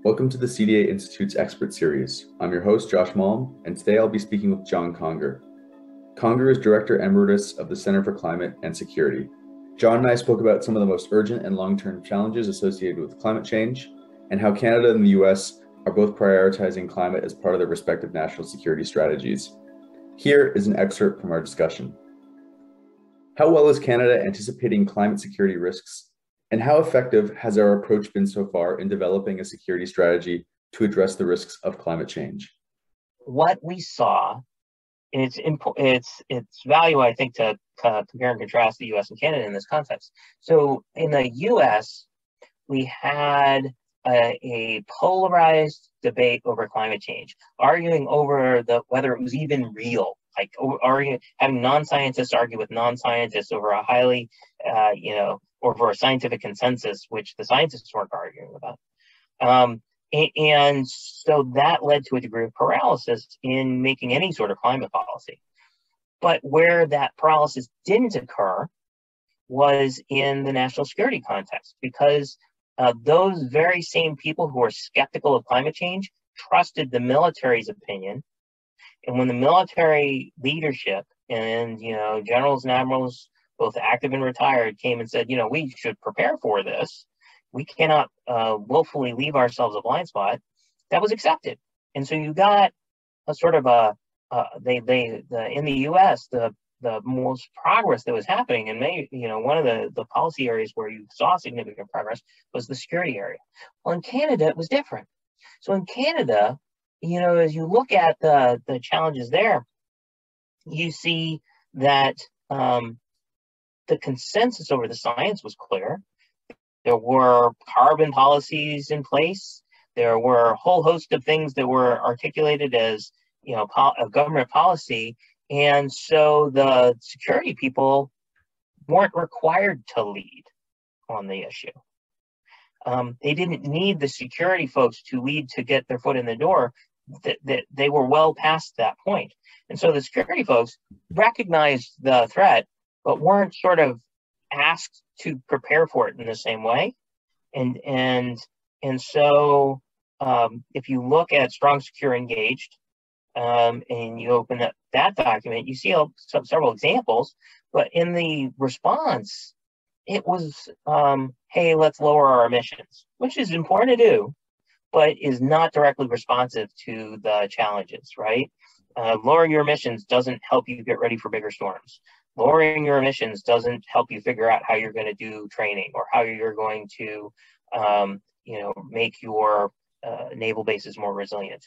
Welcome to the CDA Institute's Expert Series. I'm your host, Josh Malm, and today I'll be speaking with John Conger. Conger is Director Emeritus of the Center for Climate and Security. John and I spoke about some of the most urgent and long-term challenges associated with climate change and how Canada and the US are both prioritizing climate as part of their respective national security strategies. Here is an excerpt from our discussion. How well is Canada anticipating climate security risks? And how effective has our approach been so far in developing a security strategy to address the risks of climate change? What we saw, and it's value, I think, to compare and contrast the U.S. and Canada in this context. So in the U.S., we had a polarized debate over climate change, arguing over whether it was even real. Like having non-scientists argue with non-scientists over a highly, or for a scientific consensus, which the scientists weren't arguing about. And so that led to a degree of paralysis in making any sort of climate policy. But where that paralysis didn't occur was in the national security context, because those very same people who are skeptical of climate change trusted the military's opinion. And when the military leadership and, generals and admirals, both active and retired, came and said, we should prepare for this, we cannot willfully leave ourselves a blind spot, that was accepted. And so you got a sort of in the U.S., the most progress that was happening, and one of the policy areas where you saw significant progress was the security area. Well, in Canada, it was different. So in Canada, as you look at the challenges there, you see that the consensus over the science was clear. There were carbon policies in place. There were a whole host of things that were articulated as, a government policy. And so the security people weren't required to lead on the issue. They didn't need the security folks to lead to get their foot in the door. That they were well past that point. And so the security folks recognized the threat, but weren't sort of asked to prepare for it in the same way. And so if you look at Strong, Secure, Engaged, and you open up that document, you see several examples, but in the response, it was, hey, let's lower our emissions, which is important to do, but is not directly responsive to the challenges, right? Lowering your emissions doesn't help you get ready for bigger storms. Lowering your emissions doesn't help you figure out how you're going to do training or how you're going to, make your naval bases more resilient.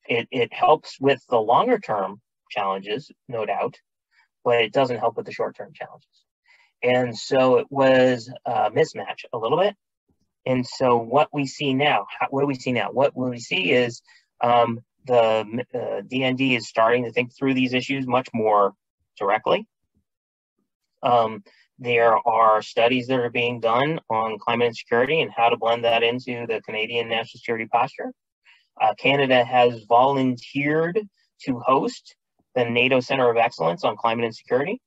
It helps with the longer term challenges, no doubt, but it doesn't help with the short term challenges. And so it was a mismatch a little bit. And so what we see now, what do we see now? What we see is the DND is starting to think through these issues much more directly. There are studies that are being done on climate and security and how to blend that into the Canadian national security posture. Canada has volunteered to host the NATO Center of Excellence on Climate and Security.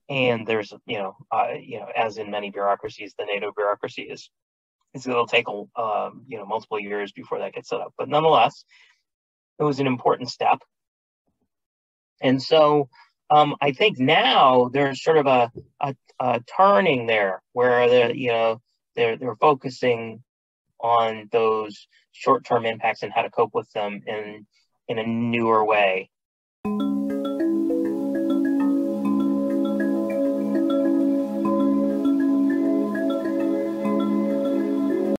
And there's, as in many bureaucracies, the NATO bureaucracy it'll take, multiple years before that gets set up. But nonetheless, it was an important step. And so I think now there's sort of a turning there where they're focusing on those short-term impacts and how to cope with them in a newer way.